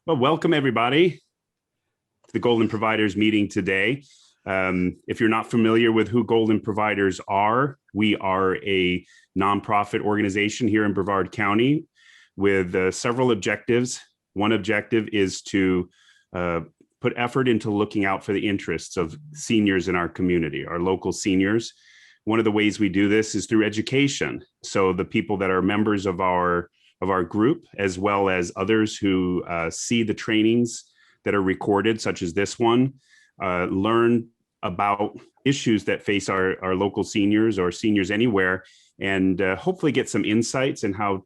Well, welcome everybody to the Golden Providers meeting today. If you're not familiar with who Golden Providers are, we are a nonprofit organization here in Brevard County with several objectives. One objective is to put effort into looking out for the interests of seniors in our community, our local seniors. One of the ways we do this is through education. So the people that are members of our group, as well as others who see the trainings that are recorded, such as this one, learn about issues that face our local seniors or seniors anywhere, and hopefully get some insights in how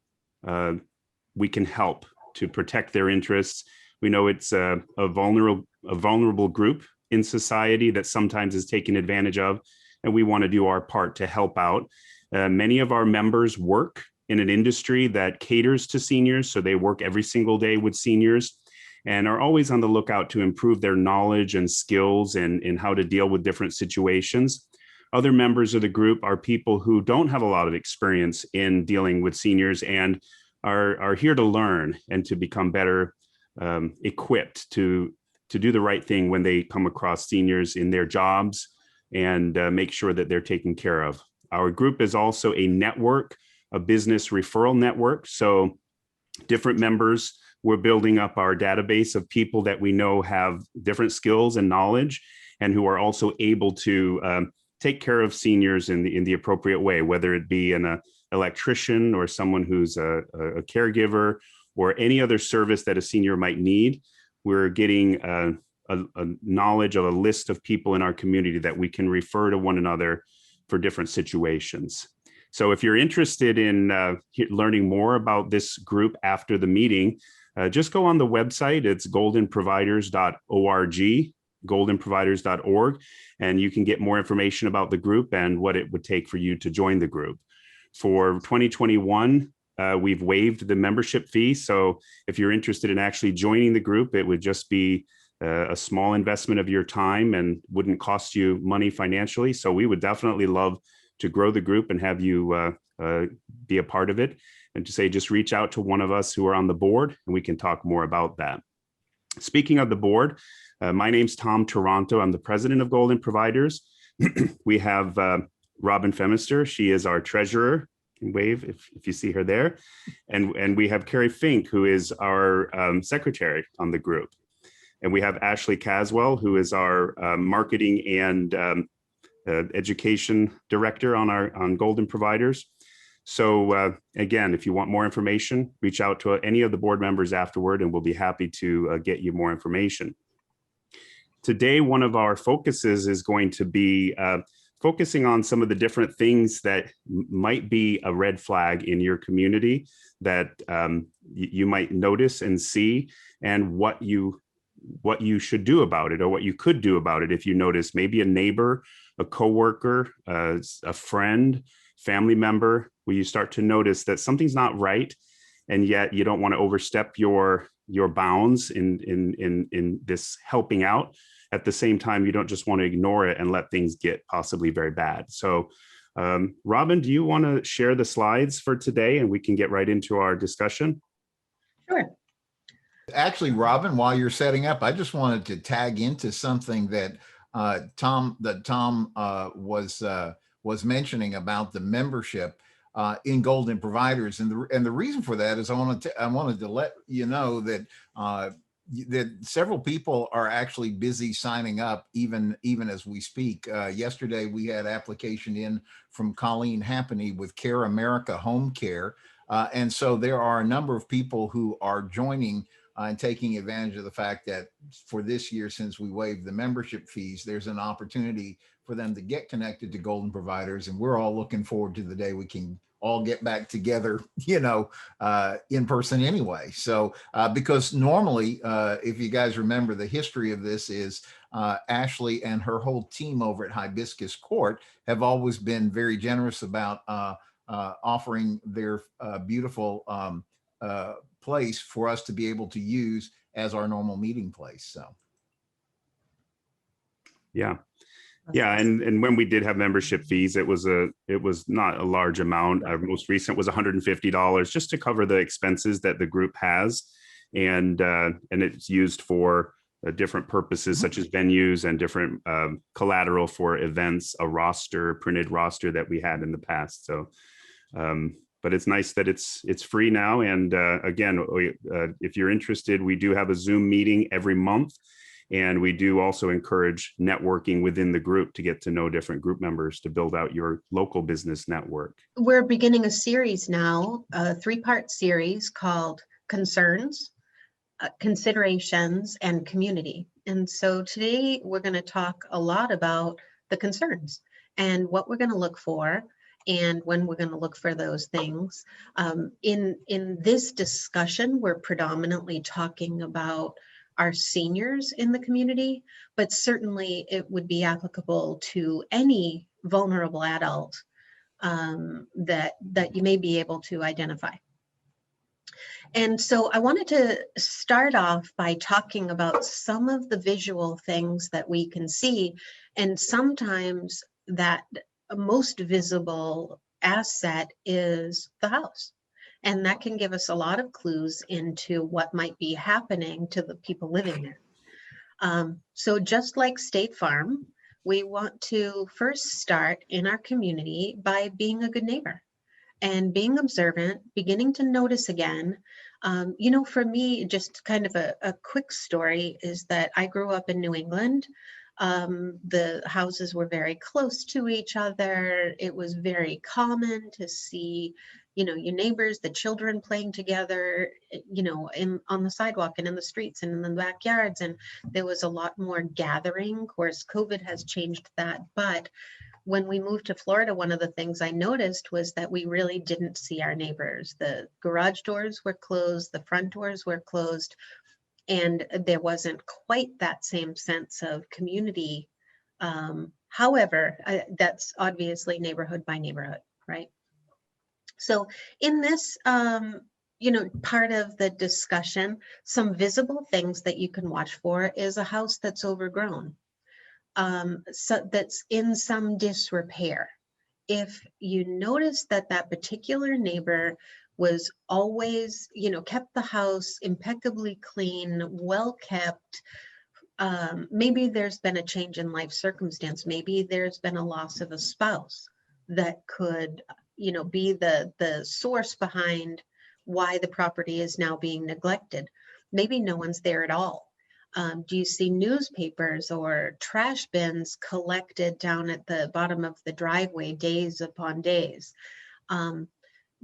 we can help to protect their interests. We know it's a vulnerable group in society that sometimes is taken advantage of, and we want to do our part to help out. Many of our members work in an industry that caters to seniors, so they work every single day with seniors and are always on the lookout to improve their knowledge and skills and how to deal with different situations. Other members of the group are people who don't have a lot of experience in dealing with seniors and are here to learn and to become better equipped to do the right thing when they come across seniors in their jobs and make sure that they're taken care of. Our group is also a network, a business referral network. So different members, we're building up our database of people that we know have different skills and knowledge and who are also able to take care of seniors in the appropriate way, whether it be an electrician or someone who's a caregiver or any other service that a senior might need. We're getting a knowledge of a list of people in our community that we can refer to one another for different situations. So if you're interested in learning more about this group after the meeting, just go on the website. It's goldenproviders.org, goldenproviders.org, and you can get more information about the group and what it would take for you to join the group. For 2021, we've waived the membership fee. So if you're interested in actually joining the group, it would just be a small investment of your time and wouldn't cost you money financially. So we would definitely love to grow the group and have you be a part of it. And to say, just reach out to one of us who are on the board and we can talk more about that. Speaking of the board, my name's Tom Taranto. I'm the president of Golden Providers. We have Robin Phemister. She is our treasurer. Wave if you see her there. And we have Carrie Fink, who is our secretary on the group. And we have Ashley Caswell, who is our marketing and education director on Golden Providers. So again, if you want more information, reach out to any of the board members afterward, and we'll be happy to get you more information. Today, one of our focuses is going to be focusing on some of the different things that might be a red flag in your community that you might notice and see, and what you should do about it, or what you could do about it if you notice maybe a neighbor, a coworker, a friend, family member, where you start to notice that something's not right, and yet you don't want to overstep your bounds in this helping out. At the same time, you don't just want to ignore it and let things get possibly very bad. So Robin, do you want to share the slides for today and we can get right into our discussion? Sure. Actually, Robin, while you're setting up, I just wanted to tag into something that Tom was mentioning about the membership in Golden Providers, and the reason for that is I wanted to let you know that that several people are actually busy signing up even as we speak. Yesterday we had application in from Colleen Happany with Care America Home Care, and so there are a number of people who are joining and taking advantage of the fact that for this year, since we waived the membership fees, there's an opportunity for them to get connected to Golden Providers. And we're all looking forward to the day we can all get back together, in person anyway. So because normally, if you guys remember, the history of this is Ashley and her whole team over at Hibiscus Court have always been very generous about offering their beautiful place for us to be able to use as our normal meeting place. So yeah, and when we did have membership fees, it was not a large amount. Our most recent was $150 just to cover the expenses that the group has, and it's used for different purposes such as venues and different collateral for events, a roster, printed roster that we had in the past. So, but it's nice that it's free now. And again, if you're interested, we do have a Zoom meeting every month. And we do also encourage networking within the group to get to know different group members to build out your local business network. We're beginning a series now, a 3-part series called Concerns, Considerations, and Community. And so today we're going to talk a lot about the concerns and what we're going to look for and when we're going to look for those things. In this discussion, we're predominantly talking about our seniors in the community, but certainly it would be applicable to any vulnerable adult that you may be able to identify. And so I wanted to start off by talking about some of the visual things that we can see, and sometimes that most visible asset is the house. And that can give us a lot of clues into what might be happening to the people living there. So just like State Farm, we want to first start in our community by being a good neighbor and being observant, beginning to notice again. You know, for me, just kind of a quick story is that I grew up in New England. The houses were very close to each other. It was very common to see, you know, your neighbors, the children playing together, you know, on the sidewalk and in the streets and in the backyards. And there was a lot more gathering. Of course, COVID has changed that. But when we moved to Florida, one of the things I noticed was that we really didn't see our neighbors. The garage doors were closed, the front doors were closed, and there wasn't quite that same sense of community. However, that's obviously neighborhood by neighborhood, right? So in this, you know, part of the discussion, some visible things that you can watch for is a house that's overgrown, so that's in some disrepair. If you notice that that particular neighbor was always, you know, kept the house impeccably clean, well kept, maybe there's been a change in life circumstance. Maybe there's been a loss of a spouse that could, you know, be the source behind why the property is now being neglected. Maybe no one's there at all. Do you see newspapers or trash bins collected down at the bottom of the driveway days upon days?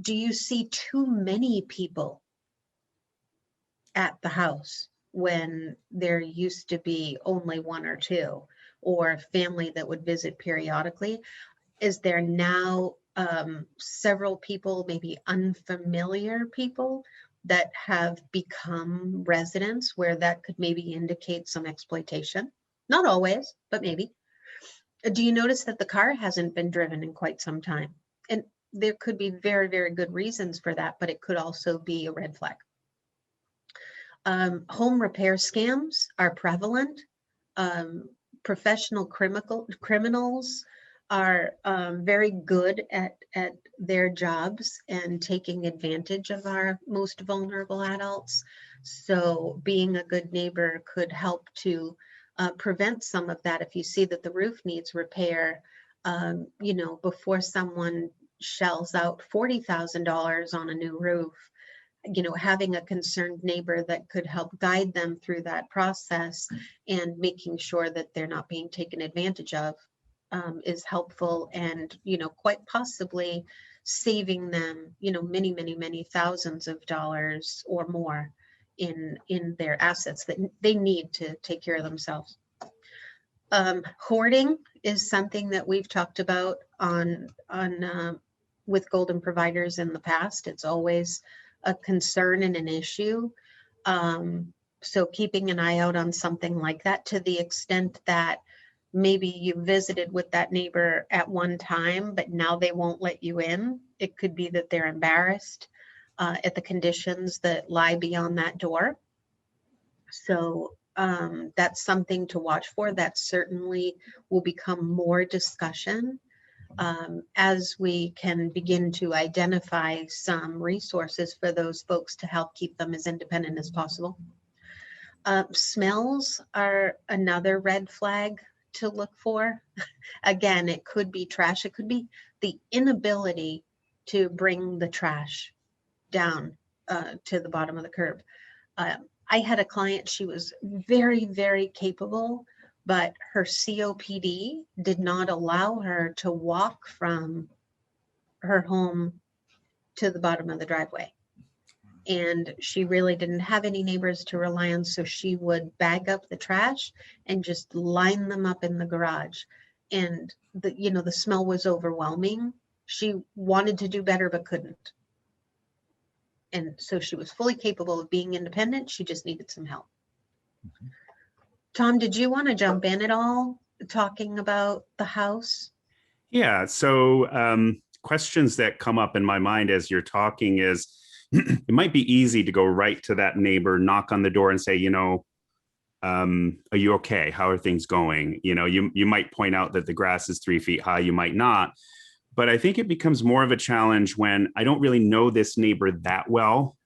Do you see too many people at the house when there used to be only 1 or 2, or a family that would visit periodically? Is there now several people, maybe unfamiliar people, that have become residents where that could maybe indicate some exploitation? Not always, but maybe. Do you notice that the car hasn't been driven in quite some time? And there could be very, very good reasons for that, but it could also be a red flag. Home repair scams are prevalent. Professional criminals are very good at their jobs and taking advantage of our most vulnerable adults. So being a good neighbor could help to prevent some of that. If you see that the roof needs repair, you know, before someone shells out $40,000 on a new roof, you know, having a concerned neighbor that could help guide them through that process and making sure that they're not being taken advantage of is helpful, and, you know, quite possibly saving them, you know, many, many, many thousands of dollars or more in their assets that they need to take care of themselves. Hoarding is something that we've talked about on with Golden Providers in the past. It's always a concern and an issue. So keeping an eye out on something like that, to the extent that maybe you visited with that neighbor at one time, but now they won't let you in. It could be that they're embarrassed at the conditions that lie beyond that door. So that's something to watch for. That certainly will become more discussion as we can begin to identify some resources for those folks to help keep them as independent as possible. Smells are another red flag to look for. Again, it could be trash. It could be the inability to bring the trash down to the bottom of the curb. I had a client, she was very, very capable, but her COPD did not allow her to walk from her home to the bottom of the driveway. And she really didn't have any neighbors to rely on, so she would bag up the trash and just line them up in the garage. And the smell was overwhelming. She wanted to do better but couldn't. And so she was fully capable of being independent. She just needed some help. Mhm. Tom, did you want to jump in at all, talking about the house? Yeah. So questions that come up in my mind as you're talking is, it might be easy to go right to that neighbor, knock on the door and say, are you okay? How are things going? You might point out that the grass is 3 feet high. You might not. But I think it becomes more of a challenge when I don't really know this neighbor that well.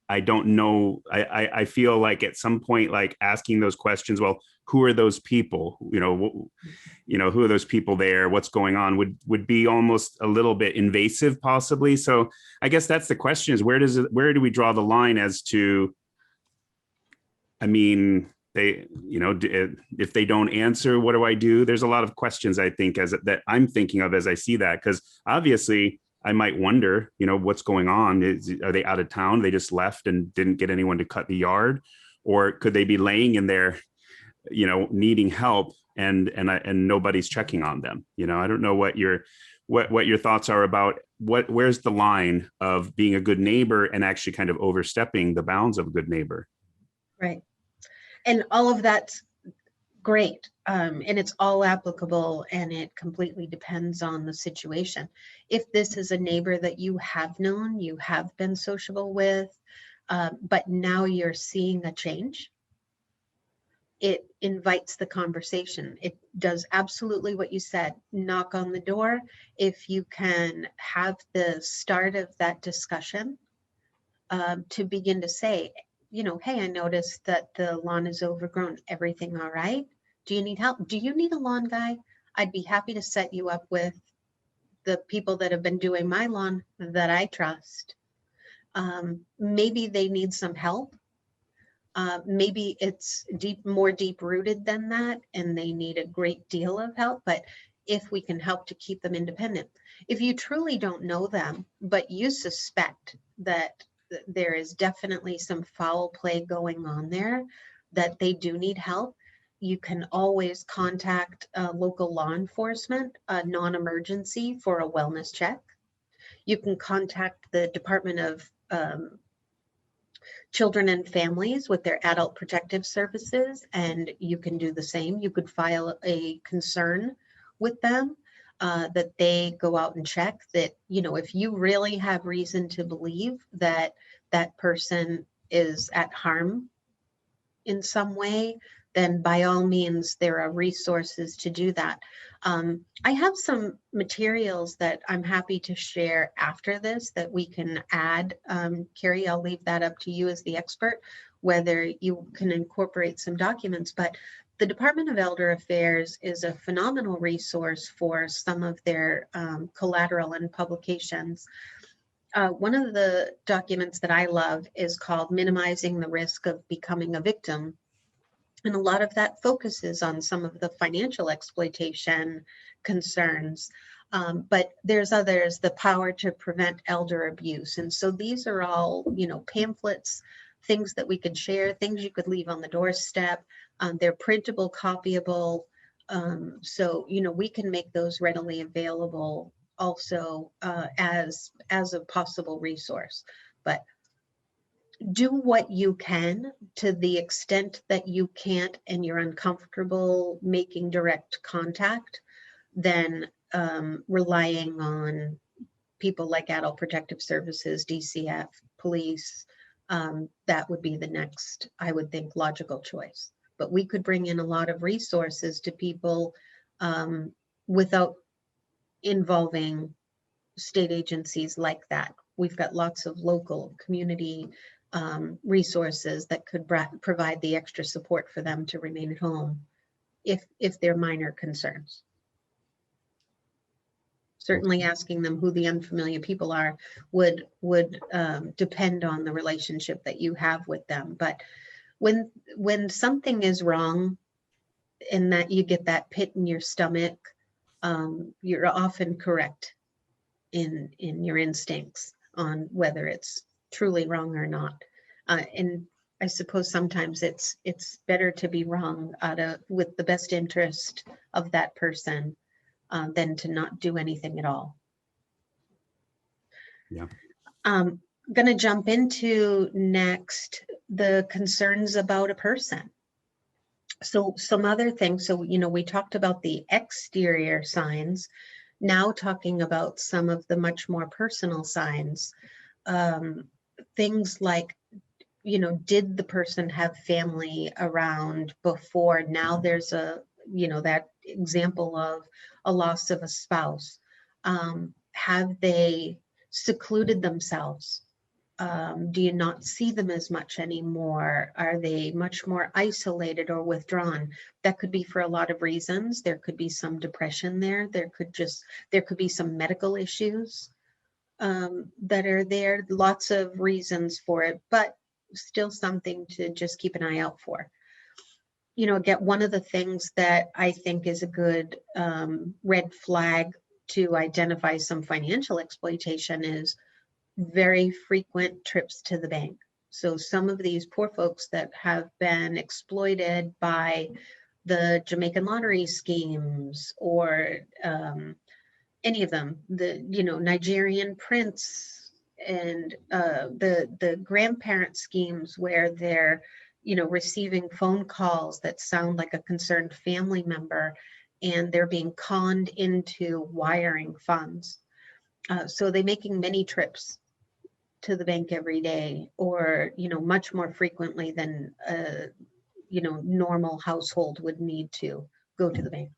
I don't know. I feel like at some point, like asking those questions, well, who are those people? Who are those people there? What's going on would be almost a little bit invasive, possibly. So I guess that's the question: is where do we draw the line as to? I mean, if they don't answer, what do I do? There's a lot of questions I think that I'm thinking of as I see that, because obviously I might wonder, what's going on? Are they out of town? They just left and didn't get anyone to cut the yard, or could they be laying in there, needing help and nobody's checking on them? I don't know what your thoughts are about where's the line of being a good neighbor and actually kind of overstepping the bounds of a good neighbor. Right. And all of that's great. And it's all applicable, and it completely depends on the situation. If this is a neighbor that you have known, you have been sociable with, but now you're seeing a change, it invites the conversation. It does absolutely what you said. Knock on the door. If you can have the start of that discussion to begin to say, hey, I noticed that the lawn is overgrown. Everything all right? Do you need help? Do you need a lawn guy? I'd be happy to set you up with the people that have been doing my lawn that I trust. Maybe they need some help. Maybe it's more deep rooted than that, and they need a great deal of help. But if we can help to keep them independent, if you truly don't know them, but you suspect that there is definitely some foul play going on there, that they do need help, you can always contact local law enforcement, non-emergency, for a wellness check. You can contact the Department of Children and Families with their Adult Protective Services, and you can do the same. You could file a concern with them that they go out and check that, if you really have reason to believe that that person is at harm in some way, then by all means, there are resources to do that. I have some materials that I'm happy to share after this that we can add. Carrie, I'll leave that up to you as the expert, whether you can incorporate some documents, but the Department of Elder Affairs is a phenomenal resource for some of their collateral and publications. One of the documents that I love is called Minimizing the Risk of Becoming a Victim. And a lot of that focuses on some of the financial exploitation concerns. But there's others, the power to prevent elder abuse. And so these are all, pamphlets, things that we could share, things you could leave on the doorstep. They're printable, copyable. So, we can make those readily available also as a possible resource. But do what you can. To the extent that you can't and you're uncomfortable making direct contact, then relying on people like Adult Protective Services, DCF, police, that would be the next, I would think, logical choice. But we could bring in a lot of resources to people without involving state agencies like that. We've got lots of local community resources that could provide the extra support for them to remain at home if they're minor concerns. Certainly asking them who the unfamiliar people are would depend on the relationship that you have with them. But when something is wrong and that you get that pit in your stomach, you're often correct in your instincts on whether it's truly wrong or not. And I suppose sometimes it's better to be wrong with the best interest of that person than to not do anything at all. Yeah. Going to jump into next the concerns about a person. So some other things. So, we talked about the exterior signs, now talking about some of the much more personal signs. Things like, did the person have family around before? Now there's that example of a loss of a spouse. Have they secluded themselves? Do you not see them as much anymore? Are they much more isolated or withdrawn? That could be for a lot of reasons. There could be some depression there. There could be some medical issues that are there. Lots of reasons for it, but still something to just keep an eye out for. Again, one of the things that I think is a good red flag to identify some financial exploitation is very frequent trips to the bank. So some of these poor folks that have been exploited by the Jamaican lottery schemes or any of them, the Nigerian prince and the grandparent schemes where they're receiving phone calls that sound like a concerned family member and they're being conned into wiring funds. So they're making many trips to the bank every day, or much more frequently than a normal household would need to go to the bank.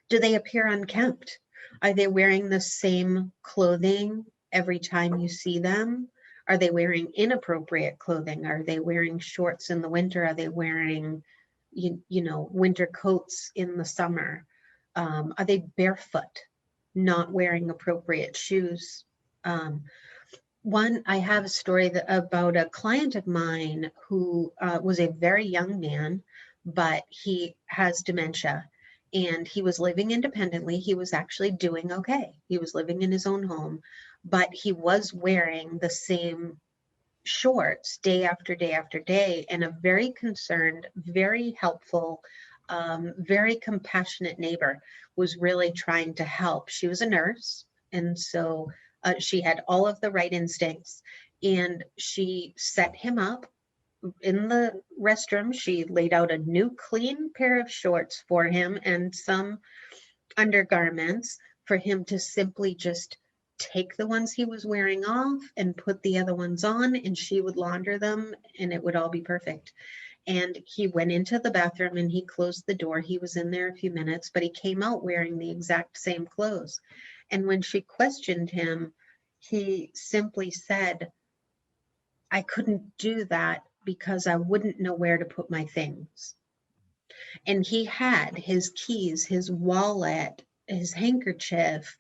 Do they appear unkempt? Are they wearing the same clothing every time you see them? Are they wearing inappropriate clothing? Are they wearing shorts in the winter? Are they wearing winter coats in the summer? Are they barefoot, not wearing appropriate shoes? I have a story about a client of mine who was a very young man, but he has dementia and he was living independently. He was actually doing okay. He was living in his own home, but he was wearing the same shorts day after day after day. And a very concerned, very helpful, very compassionate neighbor was really trying to help. She was a nurse, and so she had all of the right instincts, and she set him up in the restroom. She laid out a new clean pair of shorts for him and some undergarments for him to simply just take the ones he was wearing off and put the other ones on, and she would launder them and it would all be perfect. And he went into the bathroom and he closed the door. He was in there a few minutes, but he came out wearing the exact same clothes. And when she questioned him, he simply said, I couldn't do that because I wouldn't know where to put my things. And he had his keys, his wallet, his handkerchief,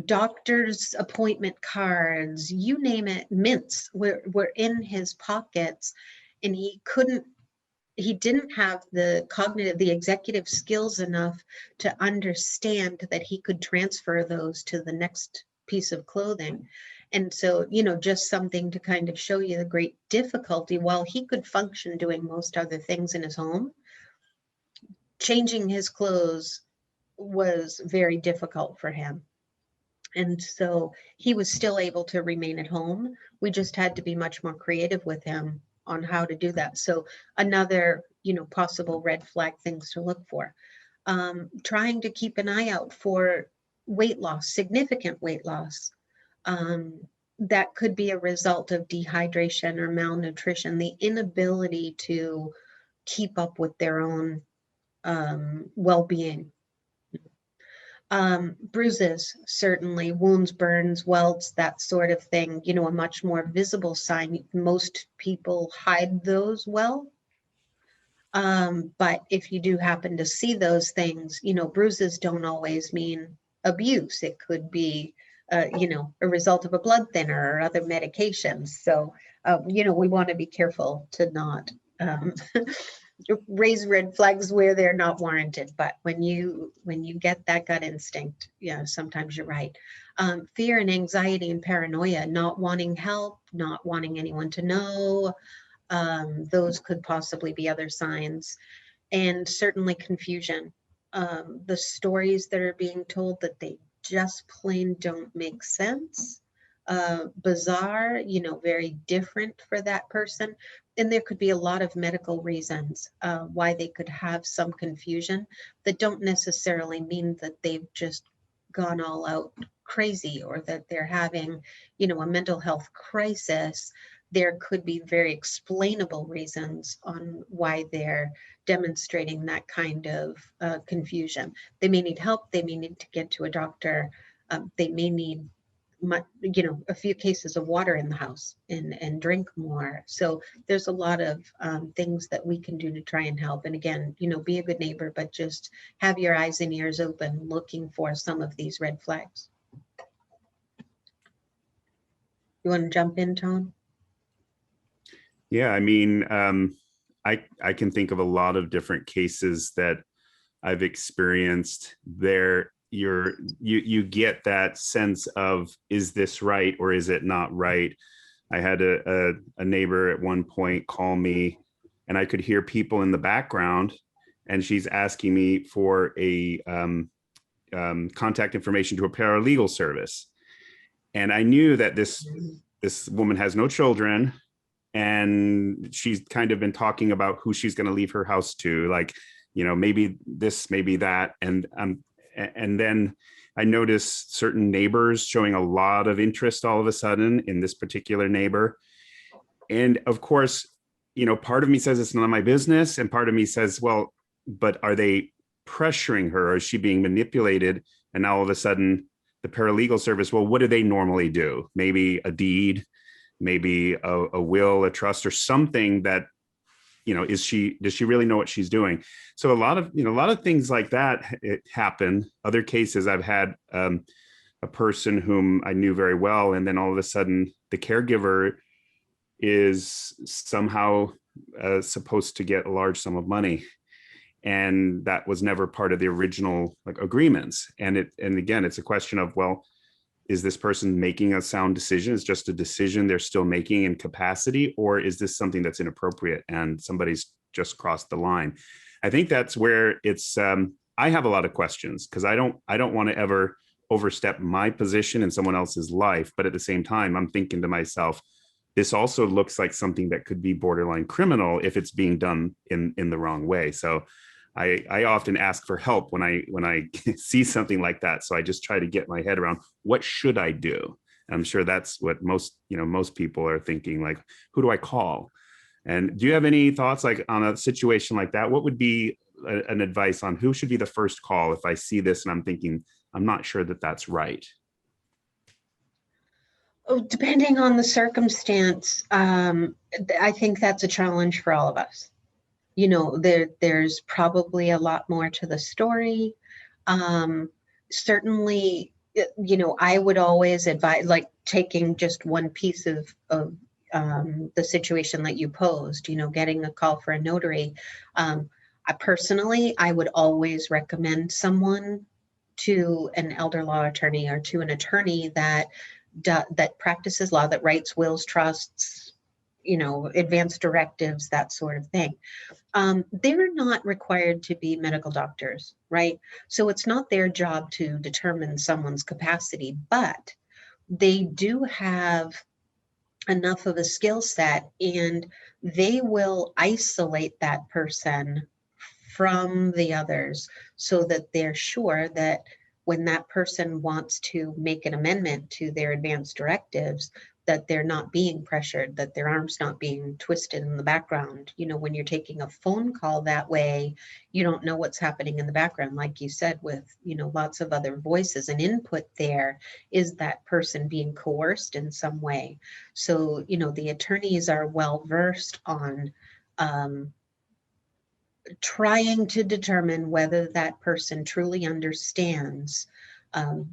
doctor's appointment cards, you name it, mints were in his pockets. And he didn't have the executive skills enough to understand that he could transfer those to the next piece of clothing. And so, just something to kind of show you the great difficulty. While he could function doing most other things in his home, changing his clothes was very difficult for him. And so he was still able to remain at home. We just had to be much more creative with him on how to do that. So another, possible red flag things to look for. Trying to keep an eye out for weight loss, significant weight loss. That could be a result of dehydration or malnutrition, the inability to keep up with their own well-being. Bruises, certainly, wounds, burns, welts, that sort of thing, you know, a much more visible sign. Most people hide those well. But if you do happen to see those things, you know, bruises don't always mean abuse. It could be, you know, a result of a blood thinner or other medications. So, you know, we want to be careful to not raise red flags where they're not warranted. But when you get that gut instinct, yeah, sometimes you're right. Fear and anxiety and paranoia, not wanting help, not wanting anyone to know. Those could possibly be other signs, and certainly confusion. The stories that are being told that they just plain don't make sense. Bizarre, you know, very different for that person. And there could be a lot of medical reasons why they could have some confusion that don't necessarily mean that they've just gone all out crazy or that they're having, you know, a mental health crisis. There could be very explainable reasons on why they're demonstrating that kind of confusion. They may need help. They may need to get to a doctor. They may need, you know, a few cases of water in the house and drink more. So there's a lot of things that we can do to try and help. And again, you know, be a good neighbor, but just have your eyes and ears open, looking for some of these red flags. You want to jump in, Tone? Yeah, I mean, I can think of a lot of different cases that I've experienced there. You get that sense of, is this right or is it not right? I had a neighbor at one point call me, and I could hear people in the background, and she's asking me for a contact information to a paralegal service. And I knew that this woman has no children, and she's kind of been talking about who she's going to leave her house to, like, you know, maybe this, maybe that. And then I noticed certain neighbors showing a lot of interest all of a sudden in this particular neighbor. And of course, you know, part of me says it's none of my business, and part of me says, well, but are they pressuring her, or is she being manipulated? And now all of a sudden the paralegal service, well, what do they normally do? Maybe a deed, maybe a will, a trust, or something that, you know, does she really know what she's doing? So a lot of things like that happen. Other cases, I've had a person whom I knew very well, and then all of a sudden the caregiver is somehow supposed to get a large sum of money, and that was never part of the original like agreements. And again, it's a question of, well, is this person making a sound decision? It's just a decision they're still making in capacity, or is this something that's inappropriate and somebody's just crossed the line? I think that's where it's, I have a lot of questions, because I don't want to ever overstep my position in someone else's life. But at the same time, I'm thinking to myself, this also looks like something that could be borderline criminal if it's being done in the wrong way. So I often ask for help when I see something like that. So I just try to get my head around, what should I do? And I'm sure that's what most people are thinking, like, who do I call? And do you have any thoughts, like, on a situation like that? What would be an advice on who should be the first call if I see this and I'm thinking, I'm not sure that that's right? Oh, depending on the circumstance, I think that's a challenge for all of us. You know, there's probably a lot more to the story. Certainly, you know, I would always advise, like, taking just one piece of the situation that you posed, you know, getting a call for a notary. I would always recommend someone to an elder law attorney or to an attorney that practices law, that writes wills, trusts, you know, advance directives, that sort of thing. They're not required to be medical doctors, right? So it's not their job to determine someone's capacity, but they do have enough of a skill set, and they will isolate that person from the others so that they're sure that when that person wants to make an amendment to their advance directives, that they're not being pressured, that their arm's not being twisted in the background. You know, when you're taking a phone call that way, you don't know what's happening in the background. Like you said, with, you know, lots of other voices and input there, is that person being coerced in some way? So, you know, the attorneys are well versed on trying to determine whether that person truly understands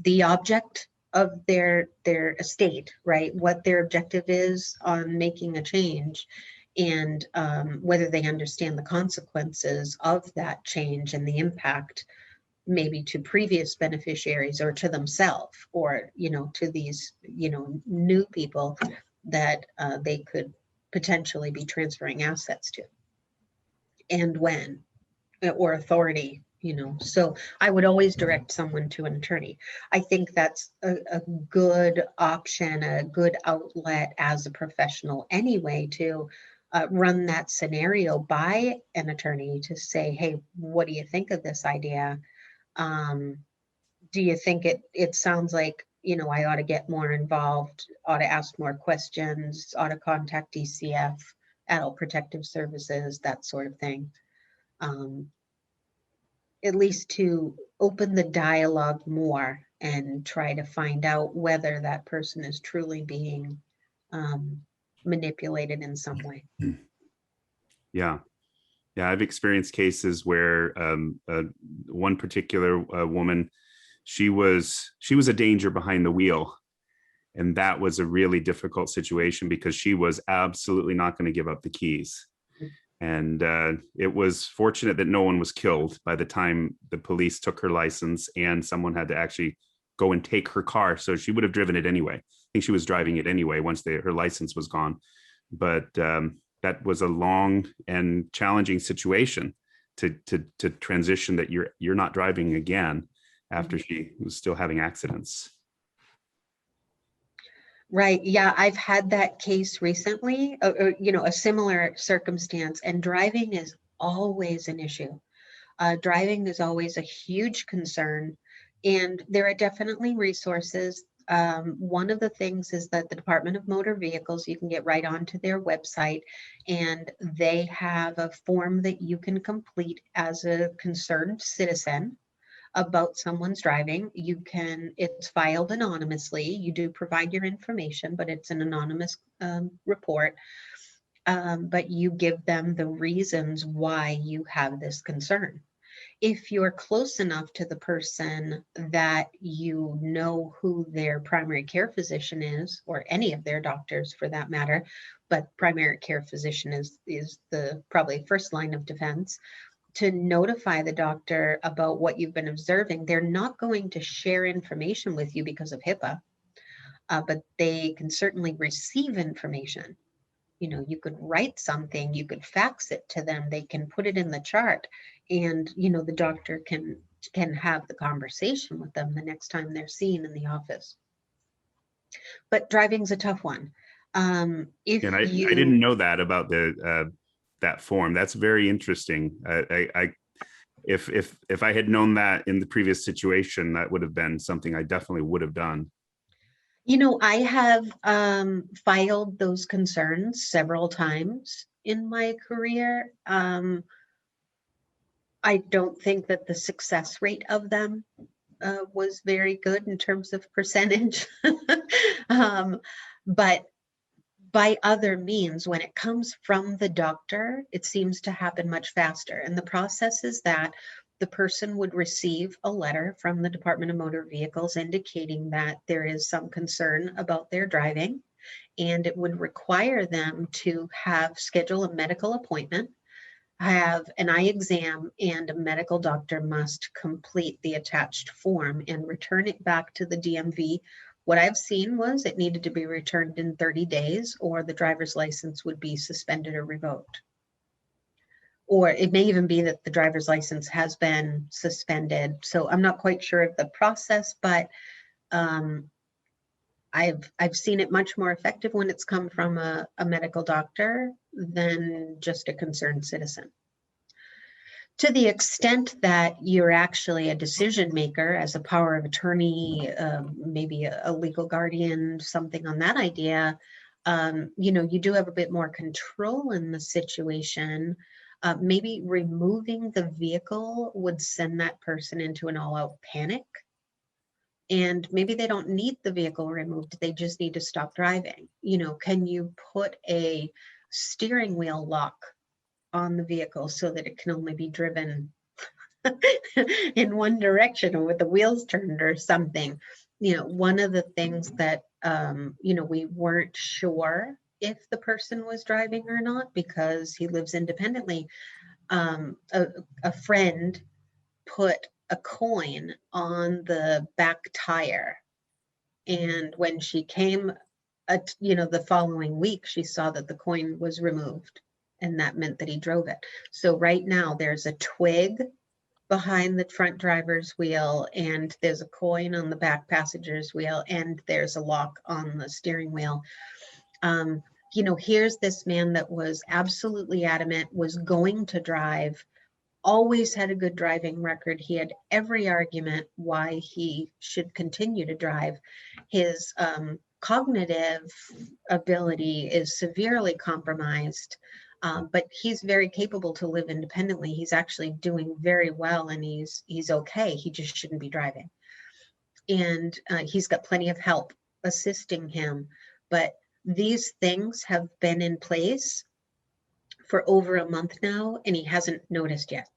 the object of their estate, right? What their objective is on making a change, and whether they understand the consequences of that change and the impact maybe to previous beneficiaries or to themselves, or, you know, to these, you know, new people that they could potentially be transferring assets to, and when, or authority, you know. So I would always direct someone to an attorney. I think that's a good option, a good outlet as a professional anyway, to run that scenario by an attorney to say, hey, what do you think of this idea? Do you think it sounds like, you know, I ought to get more involved, ought to ask more questions, ought to contact DCF, Adult Protective Services, that sort of thing. At least to open the dialogue more and try to find out whether that person is truly being manipulated in some way. Yeah. Yeah, I've experienced cases where one particular woman, she was a danger behind the wheel. And that was a really difficult situation because she was absolutely not going to give up the keys. And it was fortunate that no one was killed by the time the police took her license, and someone had to actually go and take her car. So she would have driven it anyway. I think she was driving it anyway once her license was gone. But that was a long and challenging situation to transition that you're not driving again after she was still having accidents. Right. Yeah, I've had that case recently, you know, a similar circumstance, and driving is always an issue. Driving is always a huge concern, and there are definitely resources. One of the things is that the Department of Motor Vehicles, you can get right onto their website, and they have a form that you can complete as a concerned citizen about someone's driving. It's filed anonymously. You do provide your information, but it's an anonymous report. But you give them the reasons why you have this concern. If you're close enough to the person that you know who their primary care physician is, or any of their doctors for that matter, but primary care physician is the probably first line of defense, to notify the doctor about what you've been observing. They're not going to share information with you because of HIPAA, but they can certainly receive information. You know, you could write something, you could fax it to them, they can put it in the chart, and, you know, the doctor can have the conversation with them the next time they're seen in the office. But driving's a tough one. And I didn't know that about that form. That's very interesting. If I had known that in the previous situation, that would have been something I definitely would have done. You know, I have filed those concerns several times in my career. I don't think that the success rate of them was very good in terms of percentage. But by other means, when it comes from the doctor, it seems to happen much faster. And the process is that the person would receive a letter from the Department of Motor Vehicles indicating that there is some concern about their driving, and it would require them to schedule a medical appointment, have an eye exam, and a medical doctor must complete the attached form and return it back to the DMV. What I've seen was it needed to be returned in 30 days, or the driver's license would be suspended or revoked. Or it may even be that the driver's license has been suspended. So I'm not quite sure of the process, but I've seen it much more effective when it's come from a medical doctor than just a concerned citizen. To the extent that you're actually a decision maker as a power of attorney, maybe a legal guardian, something on that idea, you do have a bit more control in the situation. Maybe removing the vehicle would send that person into an all-out panic. And maybe they don't need the vehicle removed. They just need to stop driving. Can you put a steering wheel lock on the vehicle so that it can only be driven in one direction or with the wheels turned or something? One of the things that, we weren't sure if the person was driving or not because he lives independently. A friend put a coin on the back tire. And when she came, the following week, she saw that the coin was removed. And that meant that he drove it. So right now there's a twig behind the front driver's wheel, and there's a coin on the back passenger's wheel, and there's a lock on the steering wheel. Here's this man that was absolutely adamant, was going to drive, always had a good driving record. He had every argument why he should continue to drive. His cognitive ability is severely compromised. But he's very capable to live independently. He's actually doing very well, and he's okay. He just shouldn't be driving. And he's got plenty of help assisting him. But these things have been in place for over a month now, and he hasn't noticed yet.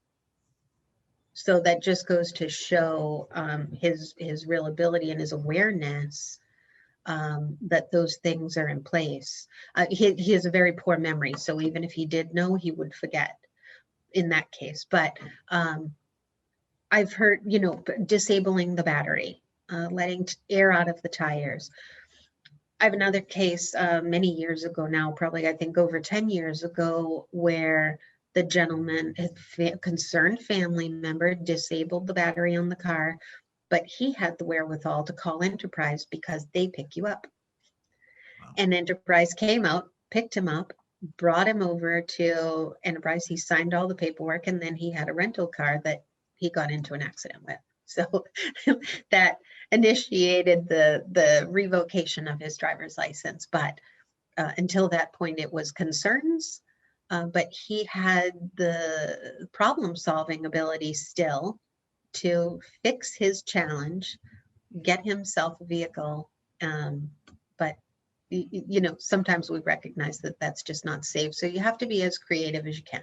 So that just goes to show his real ability and his awareness that those things are in place. He has a very poor memory, so even if he did know, he would forget in that case. But I've heard, disabling the battery, letting air out of the tires. I have another case many years ago now, probably I think over 10 years ago, where the gentleman, a concerned family member, disabled the battery on the car, but he had the wherewithal to call Enterprise because they pick you up. Wow. And Enterprise came out, picked him up, brought him over to Enterprise. He signed all the paperwork, and then he had a rental car that he got into an accident with. So that initiated the revocation of his driver's license. But until that point, it was concerns. But he had the problem-solving ability still to fix his challenge, get himself a vehicle. But, sometimes we recognize that that's just not safe. So you have to be as creative as you can.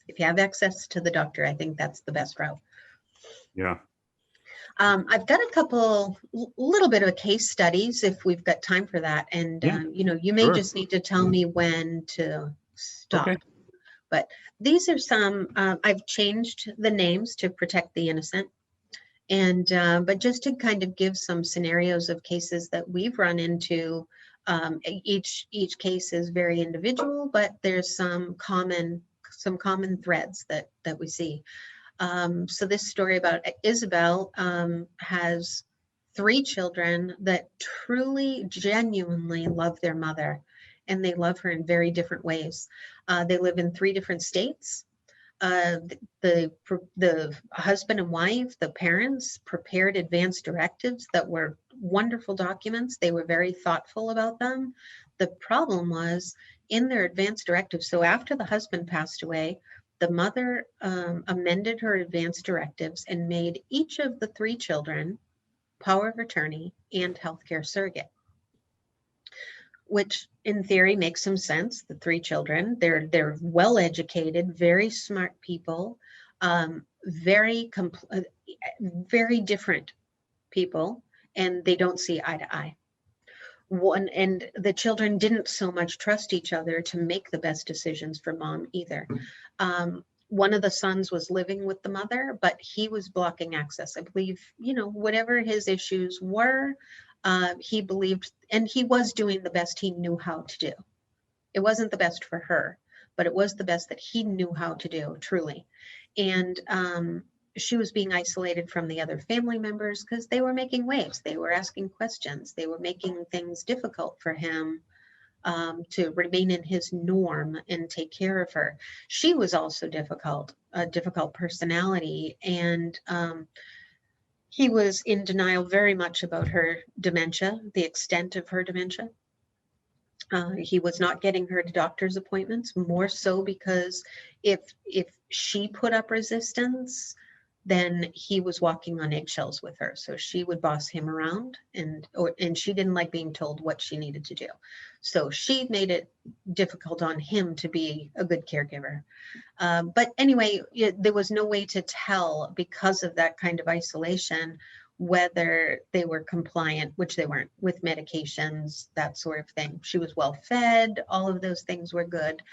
If you have access to the doctor, I think that's the best route. Yeah. I've got a couple, little bit of case studies if we've got time for that. And, yeah, you may sure. just need to tell me when to stop. Okay. But these are some, I've changed the names to protect the innocent. And, but just to kind of give some scenarios of cases that we've run into, each case is very individual, but there's some common threads that we see. So this story about Isabel has 3 children that truly, genuinely love their mother, and they love her in very different ways. They live in 3 different states. The husband and wife, the parents, prepared advance directives that were wonderful documents. They were very thoughtful about them. The problem was in their advance directives. So after the husband passed away, the mother amended her advance directives and made each of the 3 children power of attorney and healthcare surrogate, which in theory makes some sense. The 3 children, they're well educated, very smart people, very different people, and they don't see eye to eye. And the children didn't so much trust each other to make the best decisions for mom either. One of the sons was living with the mother, but he was blocking access. I believe, whatever his issues were, he believed, and he was doing the best he knew how to do. It wasn't the best for her, but it was the best that he knew how to do, truly. And she was being isolated from the other family members because they were making waves. They were asking questions. They were making things difficult for him to remain in his norm and take care of her. She was also difficult, a difficult personality, and he was in denial very much about her dementia, the extent of her dementia. He was not getting her to doctor's appointments, more so because if she put up resistance, then he was walking on eggshells with her. So she would boss him around, and she didn't like being told what she needed to do. So she made it difficult on him to be a good caregiver. But anyway, there was no way to tell, because of that kind of isolation, whether they were compliant, which they weren't, with medications, that sort of thing. She was well fed, all of those things were good.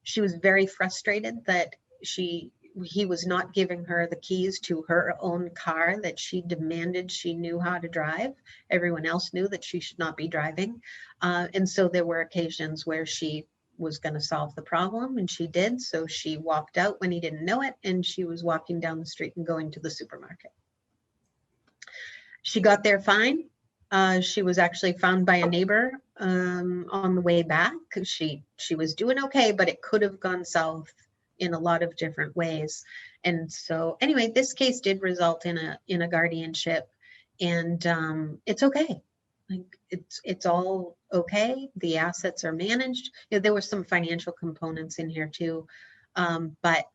She was very frustrated that he was not giving her the keys to her own car that she demanded she knew how to drive. Everyone else knew that she should not be driving. And so there were occasions where she was going to solve the problem, and she did. So she walked out when he didn't know it, and she was walking down the street and going to the supermarket. She got there fine. She was actually found by a neighbor on the way back. She was doing okay, but it could have gone south in a lot of different ways. And so anyway, this case did result in a guardianship, and it's okay. Like it's all okay. The assets are managed. There were some financial components in here too, but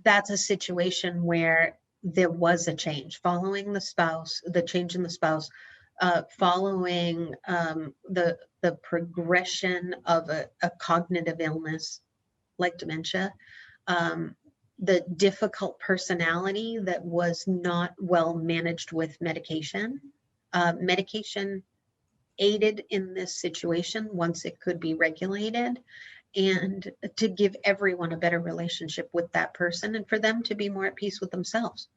that's a situation where there was a change following the change in the spouse, following the progression of a cognitive illness like dementia, the difficult personality that was not well managed with medication. Medication aided in this situation once it could be regulated, and to give everyone a better relationship with that person, and for them to be more at peace with themselves.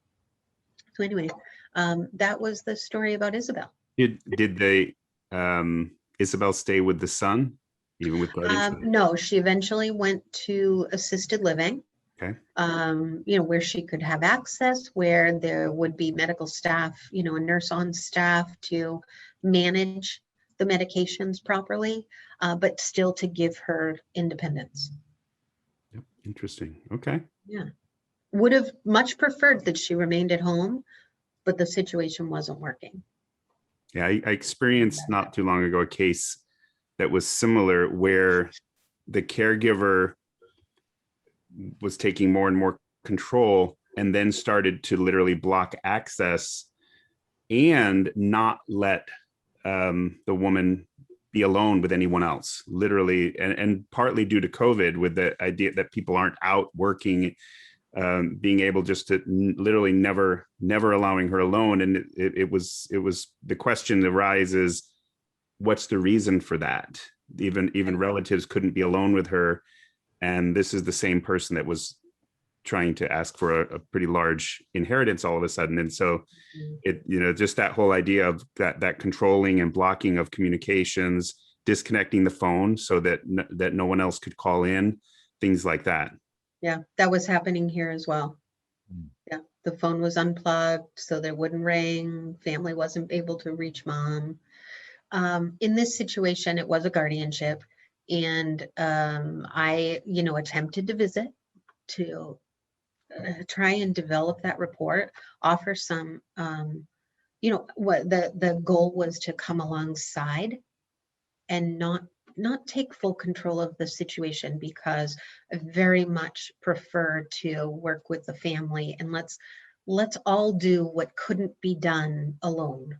So anyway, that was the story about Isabel. Did they Isabel stay with the son, even with guardianship? No, she eventually went to assisted living. Okay. Where she could have access, where there would be medical staff, a nurse on staff to manage the medications properly, but still to give her independence. Yep. Interesting. Okay. Yeah. Would have much preferred that she remained at home, but the situation wasn't working. Yeah, I experienced not too long ago a case that was similar, where the caregiver was taking more and more control, and then started to literally block access and not let the woman be alone with anyone else, literally, and partly due to COVID, with the idea that people aren't out working, being able just to literally never allowing her alone. And it was the question arises, what's the reason for that? Even relatives couldn't be alone with her, and this is the same person that was trying to ask for a pretty large inheritance all of a sudden. And so just that whole idea of that controlling and blocking of communications, disconnecting the phone so that no one else could call in, things like that. Yeah, that was happening here as well. Yeah, the phone was unplugged so there wouldn't ring. Family wasn't able to reach mom. In this situation, it was a guardianship, and I, attempted to visit to try and develop that report, offer some, what the goal was, to come alongside and not take full control of the situation, because I very much prefer to work with the family, and let's all do what couldn't be done alone.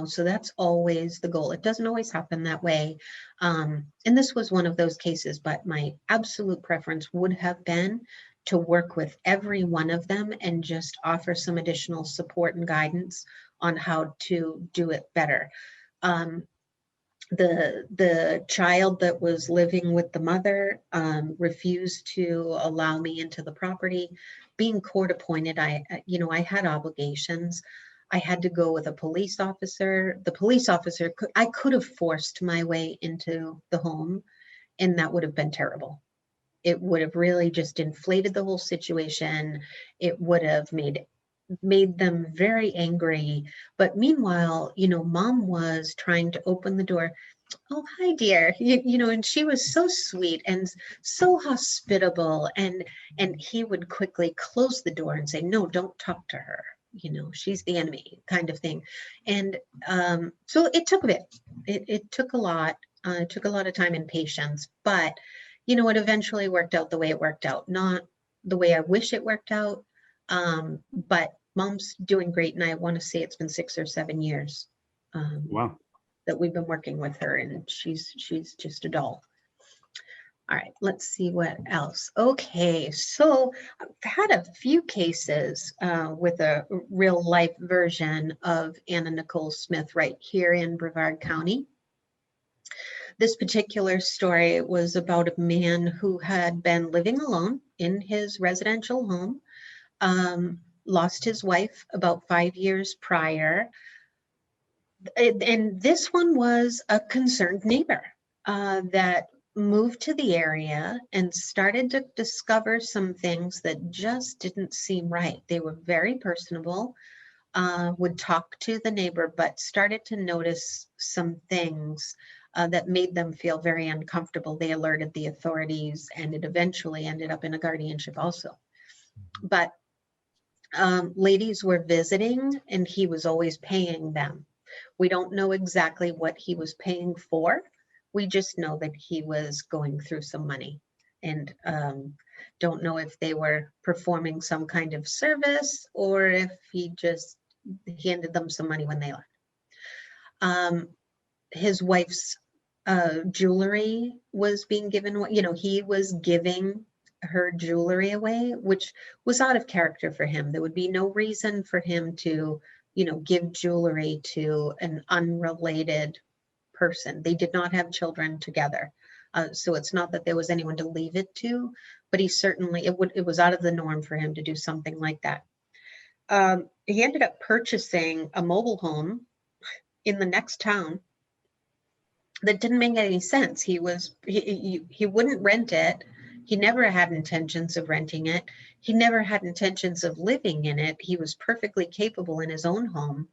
So that's always the goal. It doesn't always happen that way. And this was one of those cases, but my absolute preference would have been to work with every one of them and just offer some additional support and guidance on how to do it better. The child that was living with the mother refused to allow me into the property. Being court appointed, I had obligations. I had to go with a police officer. The police officer, I could have forced my way into the home, and that would have been terrible. It would have really just inflated the whole situation. It would have made them very angry. But meanwhile, mom was trying to open the door. oh, hi, dear. And she was so sweet and so hospitable. And he would quickly close the door and say, no, don't talk to her. She's the enemy kind of thing. And so it took a bit. It took a lot. It took a lot of time and patience. But, it eventually worked out the way it worked out. Not the way I wish it worked out. But Mom's doing great. And I want to say it's been 6 or 7 years. Wow. That we've been working with her, and she's just a doll. All right, let's see what else. Okay, so I've had a few cases with a real life version of Anna Nicole Smith right here in Brevard County. This particular story was about a man who had been living alone in his residential home, lost his wife about 5 years prior. And this one was a concerned neighbor that moved to the area and started to discover some things that just didn't seem right. They were very personable, would talk to the neighbor, but started to notice some things that made them feel very uncomfortable. They alerted the authorities, and it eventually ended up in a guardianship also. But ladies were visiting, and he was always paying them. We don't know exactly what he was paying for. We just know that he was going through some money, and don't know if they were performing some kind of service or if he handed them some money when they left. His wife's jewelry was being given away. He was giving her jewelry away, which was out of character for him. There would be no reason for him to give jewelry to an unrelated person. They did not have children together. So it's not that there was anyone to leave it to, but it was out of the norm for him to do something like that. He ended up purchasing a mobile home in the next town that didn't make any sense. He wouldn't rent it. He never had intentions of renting it. He never had intentions of living in it. He was perfectly capable in his own home.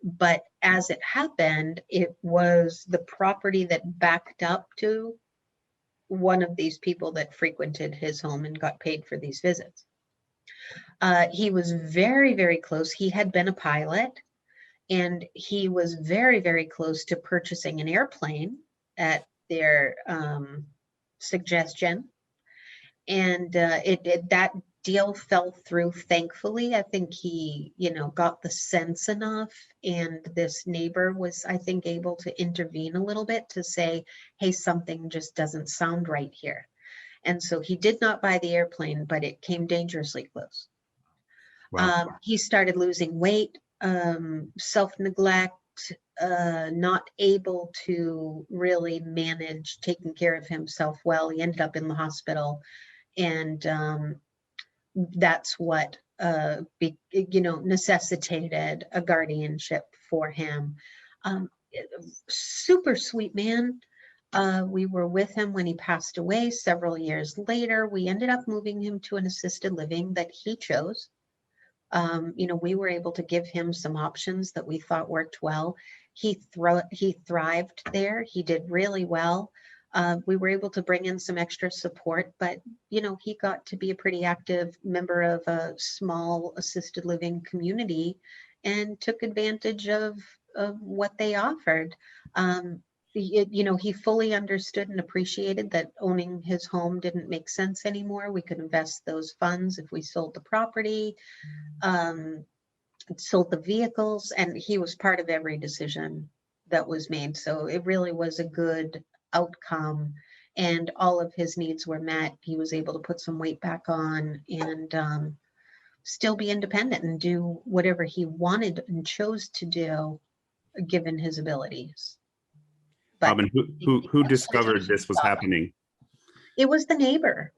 But as it happened, it was the property that backed up to one of these people that frequented his home and got paid for these visits. He was very, very close. He had been a pilot, and he was very, very close to purchasing an airplane at their suggestion. And that deal fell through, thankfully. I think he, got the sense enough, and this neighbor was, I think, able to intervene a little bit to say, hey, something just doesn't sound right here. And so he did not buy the airplane, but it came dangerously close. Wow. He started losing weight, self-neglect, not able to really manage taking care of himself well. He ended up in the hospital, and that's what necessitated a guardianship for him. Super sweet man. We were with him when he passed away. Several years later, we ended up moving him to an assisted living that he chose. We were able to give him some options that we thought worked well. He thrived there. He did really well. We were able to bring in some extra support, but he got to be a pretty active member of a small assisted living community and took advantage of what they offered. He fully understood and appreciated that owning his home didn't make sense anymore. We could invest those funds if we sold the property, sold the vehicles, and he was part of every decision that was made. So it really was a good outcome, and all of his needs were met. He was able to put some weight back on and still be independent and do whatever he wanted and chose to do, given his abilities. But Robin, who discovered this was happening? it was the neighbor.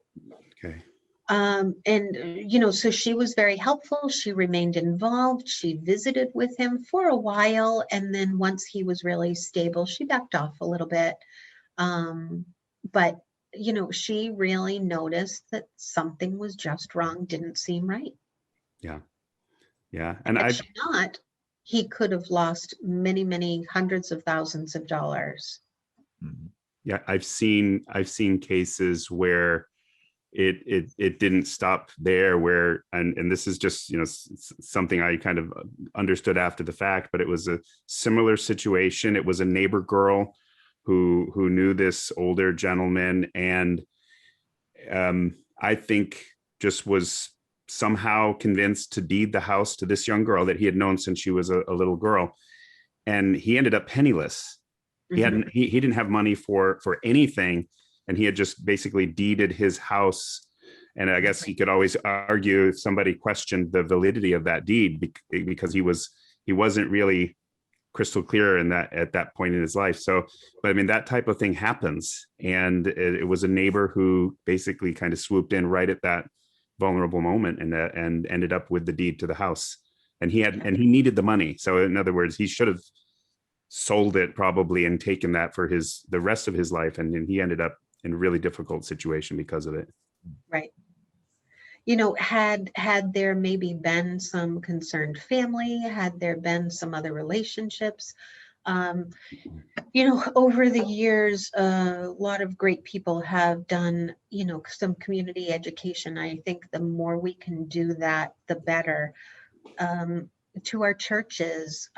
Okay. So she was very helpful. She remained involved. She visited with him for a while. And then once he was really stable, she backed off a little bit. But she really noticed that something was just wrong, didn't seem right. Yeah. Yeah. And Had she not, he could have lost many, many hundreds of thousands of dollars. Yeah, I've seen cases where it didn't stop there, where and this is just, you know, something I kind of understood after the fact, but it was a similar situation. It was a neighbor girl who knew this older gentleman, and I think just was somehow convinced to deed the house to this young girl that he had known since she was a little girl, and he ended up penniless. He hadn't he didn't have money for anything, and he had just basically deeded his house. And I guess he could always argue if somebody questioned the validity of that deed, because he wasn't really crystal clear in that at that point in his life. So, but I mean, that type of thing happens, and it was a neighbor who basically kind of swooped in right at that vulnerable moment, and ended up with the deed to the house. And he needed the money. So in other words, he should have sold it probably and taken that for the rest of his life, and he ended up in a really difficult situation because of it. Right. You know, had there maybe been some concerned family, had there been some other relationships, you know, over the years, a lot of great people have done, you know, some community education. I think the more we can do that, the better. To our churches,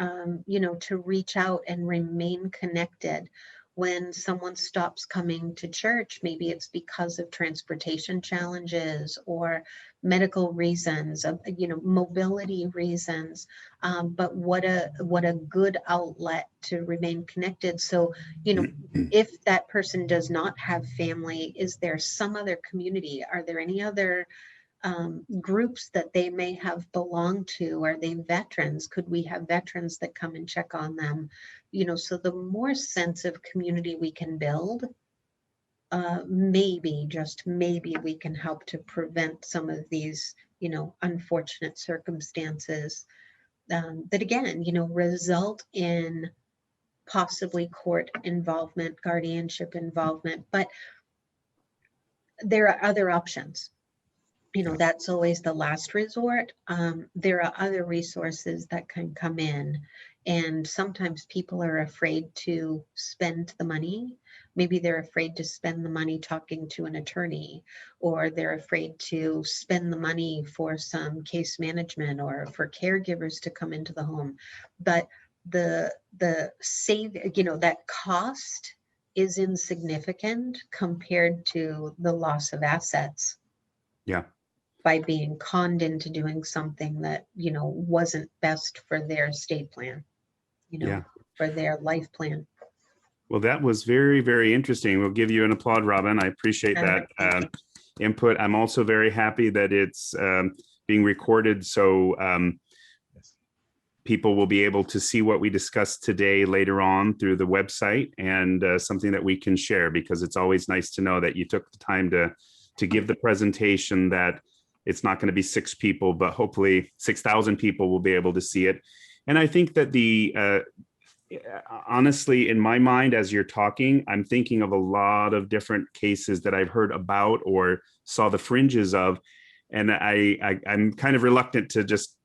you know, to reach out and remain connected. When someone stops coming to church, maybe it's because of transportation challenges or medical reasons, you know, mobility reasons. But what a good outlet to remain connected. So, you know, if that person does not have family, is there some other community? Are there any other groups that they may have belonged to? Are they veterans? Could we have veterans that come and check on them? You know, so the more sense of community we can build, maybe, just maybe, we can help to prevent some of these, you know, unfortunate circumstances that, again, you know, result in possibly court involvement, guardianship involvement. But there are other options. You know, that's always the last resort. There are other resources that can come in, and sometimes people are afraid to spend the money. Maybe they're afraid to spend the money talking to an attorney, or they're afraid to spend the money for some case management or for caregivers to come into the home. But the you know, that cost is insignificant compared to the loss of assets. Yeah. By being conned into doing something that, you know, wasn't best for their estate plan, you know, Yeah. for their life plan. Well, that was very, very interesting. We'll give you an applaud, Robin. I appreciate that input. I'm also very happy that it's being recorded, so people will be able to see what we discussed today later on through the website, and something that we can share, because it's always nice to know that you took the time to give the presentation, that it's not going to be 6 people, but hopefully 6,000 people will be able to see it. And I think that honestly, in my mind, as you're talking, I'm thinking of a lot of different cases that I've heard about or saw the fringes of. And I'm kind of reluctant to just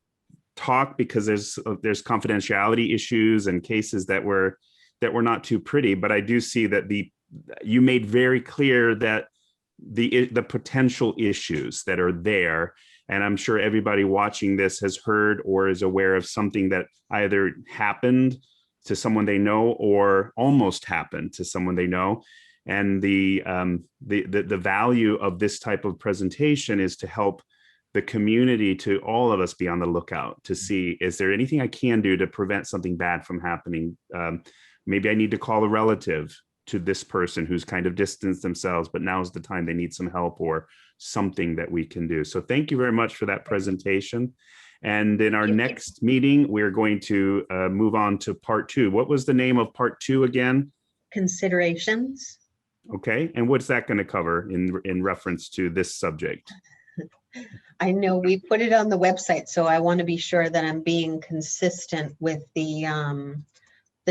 talk, because there's confidentiality issues and cases that were not too pretty. But I do see that you made very clear that the potential issues that are there, and I'm sure everybody watching this has heard or is aware of something that either happened to someone they know or almost happened to someone they know. And the value of this type of presentation is to help the community, to all of us, be on the lookout to see, is there anything I can do to prevent something bad from happening? Maybe I need to call a relative to this person who's kind of distanced themselves, but now's the time they need some help, or something that we can do. So thank you very much for that presentation. And in our next meeting, we're going to move on to part 2. What was the name of part 2 again? Considerations. Okay. And what's that going to cover in reference to this subject? I know we put it on the website, so I want to be sure that I'm being consistent with the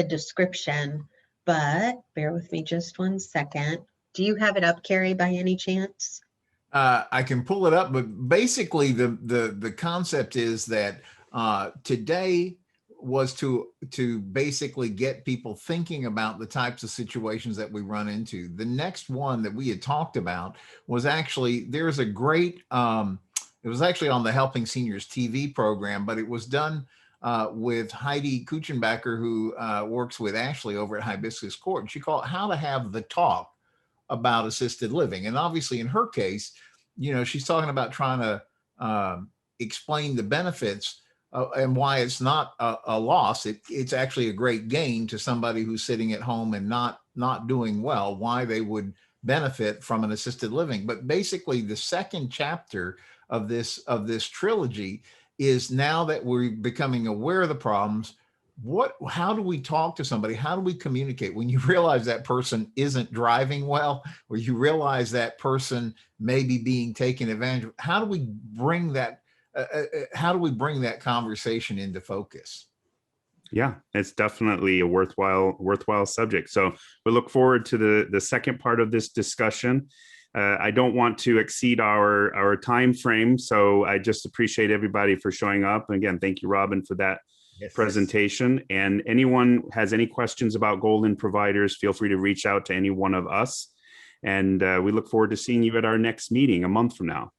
description. But bear with me just one second. Do you have it up, Carrie, by any chance? I can pull it up, but basically the concept is that today to basically get people thinking about the types of situations that we run into. The next one that we had talked about was actually, there's a great, it was actually on the Helping Seniors TV program, but it was done with Heidi Kuchenbacker, who works with Ashley over at Hibiscus Court. And she called it How to Have the Talk About Assisted Living. And obviously in her case, she's talking about trying to explain the benefits and why it's not a loss. It's actually a great gain to somebody who's sitting at home and not doing well, why they would benefit from an assisted living. But basically the second chapter of this trilogy is, now that we're becoming aware of the problems, how do we talk to somebody? How do we communicate when you realize that person isn't driving well, or you realize that person may be being taken advantage of? How do we bring that conversation into focus? Yeah, it's definitely a worthwhile subject. So we look forward to the second part of this discussion. I don't want to exceed our time frame, so I just appreciate everybody for showing up. And again, thank you, Robin, for that presentation. And anyone has any questions about Golden Providers, feel free to reach out to any one of us. And we look forward to seeing you at our next meeting a month from now.